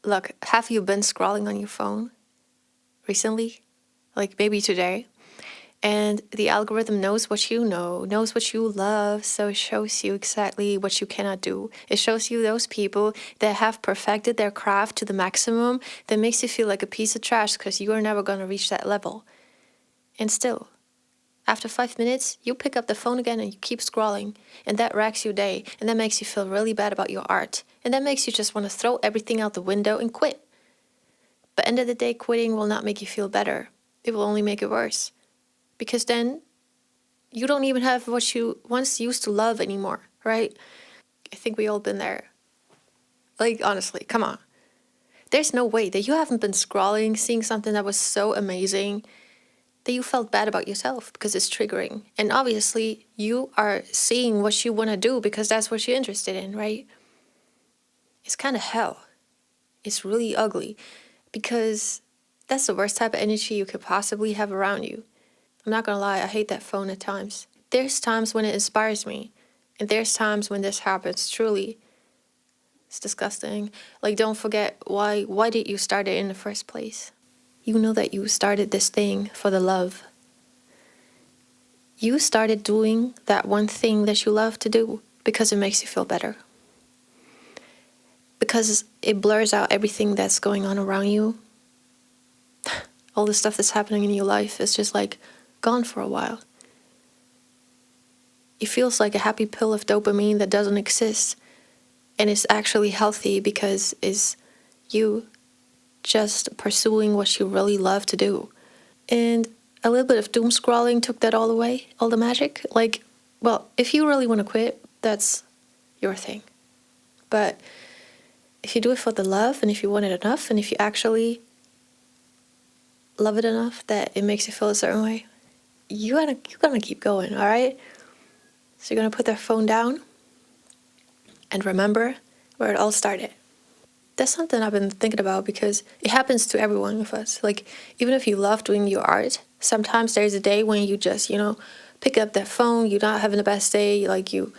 Look, have you been scrolling on your phone recently? Like maybe today? And the algorithm knows what you know, knows what you love, so it shows you exactly what you cannot do. It shows you those people that have perfected their craft to the maximum, that makes you feel like a piece of trash because you are never going to reach that level. And still, after 5 minutes, you pick up the phone again and you keep scrolling, and that wrecks your day, and that makes you feel really bad about your art, and that makes you just want to throw everything out the window and quit. But end of the day, quitting will not make you feel better. It will only make it worse. Because then you don't even have what you once used to love anymore, right? I think we all been there. Like, honestly, come on. There's no way that you haven't been scrolling, seeing something that was so amazing that you felt bad about yourself because it's triggering. And obviously, you are seeing what you want to do because that's what you're interested in, right? It's kind of hell. It's really ugly because that's the worst type of energy you could possibly have around you. I'm not gonna lie, I hate that phone at times. There's times when it inspires me, and there's times when this happens, truly. It's disgusting. Like, don't forget, why did you start it in the first place? You know that you started this thing for the love. You started doing that one thing that you love to do because it makes you feel better. Because it blurs out everything that's going on around you. All the stuff that's happening in your life is just like gone for a while. It feels like a happy pill of dopamine that doesn't exist. And it's actually healthy because it's you just pursuing what you really love to do. And a little bit of doom scrolling took that all away, all the magic. Like, well, if you really want to quit, that's your thing. But if you do it for the love, and if you want it enough, and if you actually love it enough that it makes you feel a certain way, you're gonna keep going, all right? So you're gonna put that phone down and remember where it all started. That's something I've been thinking about because it happens to every one of us. Like, even if you love doing your art, sometimes there's a day when you just, pick up that phone, you're not having the best day, like you're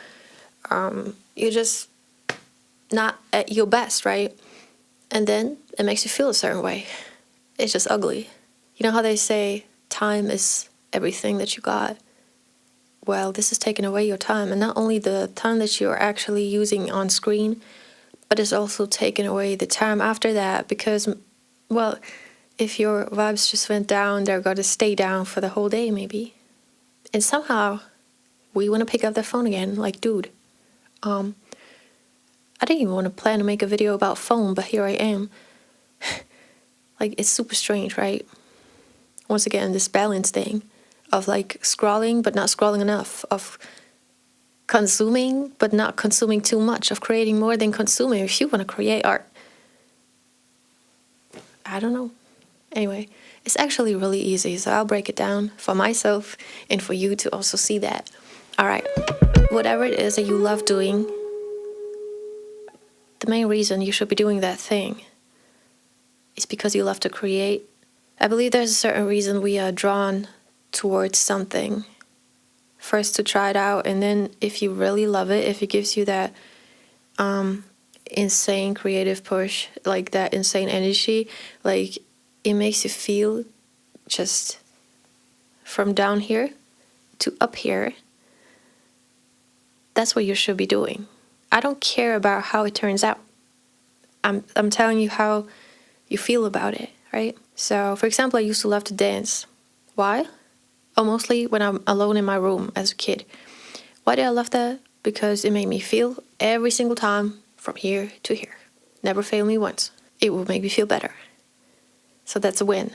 just not at your best, right? And then it makes you feel a certain way. It's just ugly. You know how they say time is everything that you got? Well, this is taking away your time, and not only the time that you're actually using on screen, but it's also taking away the time after that because, well, if your vibes just went down, they're going to stay down for the whole day maybe. And somehow we want to pick up the phone again. Like, dude, I didn't even want to plan to make a video about phone, but here I am. Like, it's super strange, right? Once again, this balance thing of like scrolling but not scrolling enough, of consuming but not consuming too much, of creating more than consuming. If you want to create art, I don't know. Anyway, it's actually really easy, so I'll break it down for myself and for you to also see that. All right, whatever it is that you love doing, the main reason you should be doing that thing is because you love to create. I believe there's a certain reason we are drawn towards something. First to try it out, and then if you really love it, if it gives you that insane creative push, like that insane energy, like it makes you feel just from down here to up here. That's what you should be doing. I don't care about how it turns out. I'm telling you how you feel about it, right? So, for example, I used to love to dance. Why? Oh, mostly when I'm alone in my room as a kid. Why did I love that? Because it made me feel every single time from here to here. Never failed me once. It will make me feel better. So that's a win.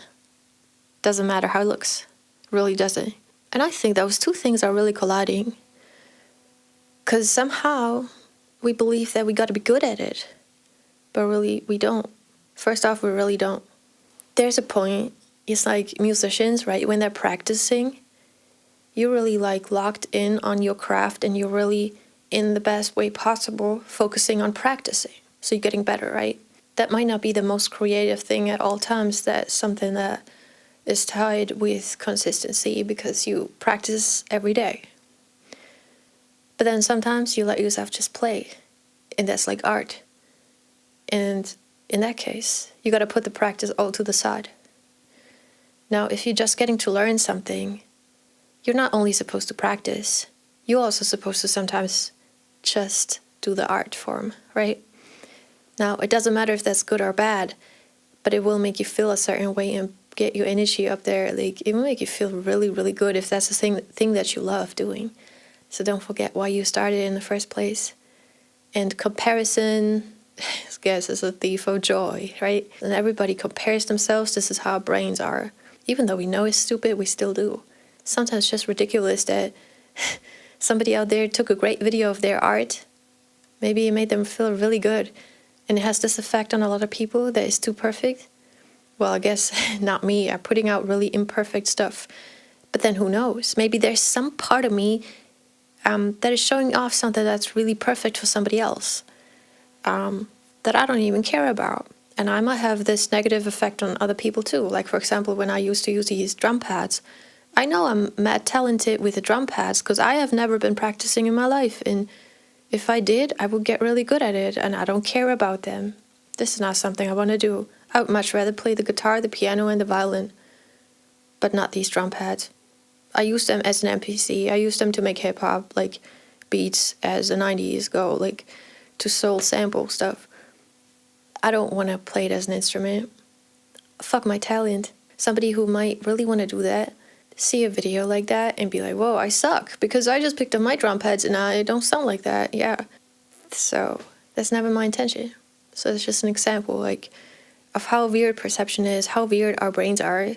Doesn't matter how it looks. Really doesn't. And I think those two things are really colliding. Because somehow we believe that we got to be good at it. But really, we don't. First off, we really don't. There's a point. It's like musicians, right? When they're practicing, you're really like locked in on your craft and you're really in the best way possible focusing on practicing. So you're getting better, right? That might not be the most creative thing at all times. That's something that is tied with consistency because you practice every day. But then sometimes you let yourself just play, and that's like art. And in that case, you got to put the practice all to the side. Now, if you're just getting to learn something, you're not only supposed to practice, you're also supposed to sometimes just do the art form, right? Now, it doesn't matter if that's good or bad, but it will make you feel a certain way and get your energy up there. Like, it will make you feel really, really good if that's the thing that you love doing. So don't forget why you started in the first place. And comparison, I guess, is a thief of joy, right? And everybody compares themselves. This is how our brains are. Even though we know it's stupid, we still do. Sometimes it's just ridiculous that somebody out there took a great video of their art. Maybe it made them feel really good. And it has this effect on a lot of people that it's too perfect. Well, I guess not me. I'm putting out really imperfect stuff. But then who knows? Maybe there's some part of me that is showing off something that's really perfect for somebody else that I don't even care about. And I might have this negative effect on other people too. Like, for example, when I used to use these drum pads, I know I'm mad talented with the drum pads because I have never been practicing in my life. And if I did, I would get really good at it, and I don't care about them. This is not something I want to do. I would much rather play the guitar, the piano, and the violin, but not these drum pads. I use them as an MPC. I use them to make hip-hop, like, beats as the 90s go, like, to soul sample stuff. I don't want to play it as an instrument. Fuck my talent. Somebody who might really want to do that, see a video like that and be like, whoa, I suck because I just picked up my drum pads and I don't sound like that. Yeah. So that's never my intention. So it's just an example, like, of how weird perception is, how weird our brains are.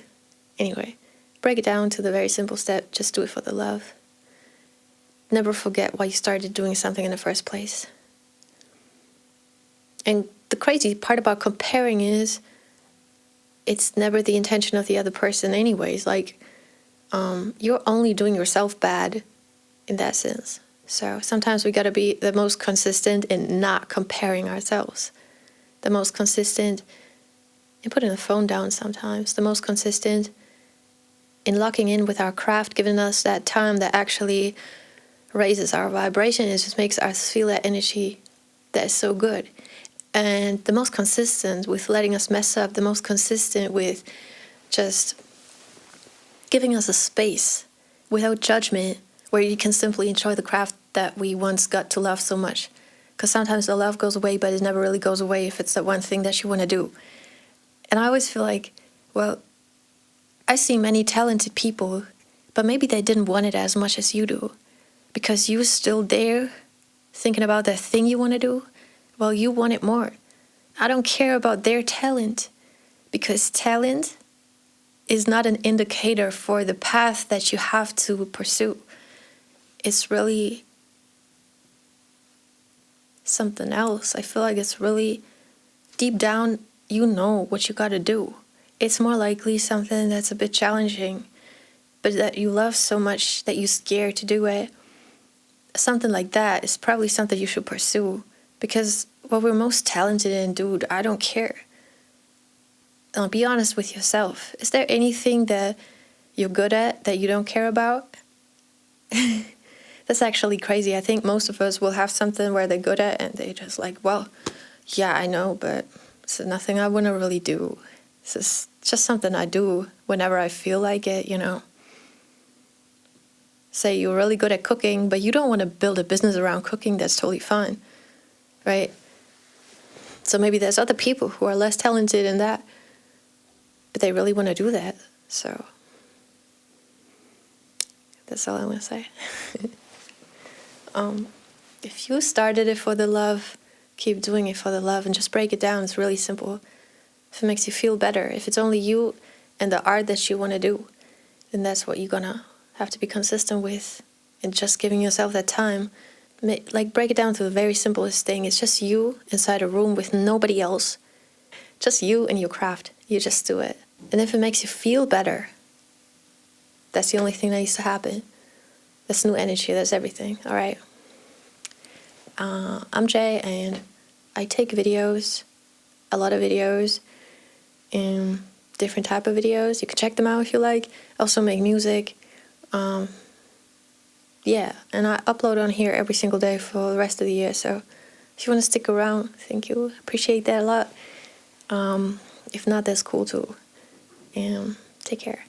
Anyway, break it down to the very simple step. Just do it for the love. Never forget why you started doing something in the first place. And the crazy part about comparing is it's never the intention of the other person anyways. Like, you're only doing yourself bad in that sense. So sometimes we got to be the most consistent in not comparing ourselves. The most consistent in putting the phone down sometimes. The most consistent in locking in with our craft, giving us that time that actually raises our vibration. It just makes us feel that energy that is so good. And the most consistent with letting us mess up. The most consistent with just giving us a space without judgment where you can simply enjoy the craft that we once got to love so much. Because sometimes the love goes away, but it never really goes away if it's that one thing that you want to do. And I always feel like, well, I see many talented people, but maybe they didn't want it as much as you do. Because you're still there thinking about that thing you want to do. Well, you want it more. I don't care about their talent, because talent is not an indicator for the path that you have to pursue. It's really something else. I feel like it's really deep down, you know what you got to do. It's more likely something that's a bit challenging, but that you love so much that you're scared to do it. Something like that is probably something you should pursue, because what we're most talented in, dude, I don't care. Be honest with yourself. Is there anything that you're good at that you don't care about? That's actually crazy. I think most of us will have something where they're good at and they just like, well, yeah, I know, but it's nothing I want to really do. This is just something I do whenever I feel like it, you know. Say you're really good at cooking, but you don't want to build a business around cooking. That's totally fine, right? So maybe there's other people who are less talented in that, but they really want to do that. So that's all I want to say. If you started it for the love, keep doing it for the love, and just break it down. It's really simple. If it makes you feel better, if it's only you and the art that you want to do, then that's what you're gonna have to be consistent with, and just giving yourself that time. Like, break it down to the very simplest thing. It's just you inside a room with nobody else. Just you and your craft. You just do it. And if it makes you feel better, that's the only thing that needs to happen. That's new energy. That's everything. All right. I'm Jay, and I take videos, a lot of videos, and different type of videos. You can check them out if you like. I also make music. Yeah, and I upload on here every single day for the rest of the year. So if you want to stick around, thank you. Appreciate that a lot. If not, that's cool too. And take care.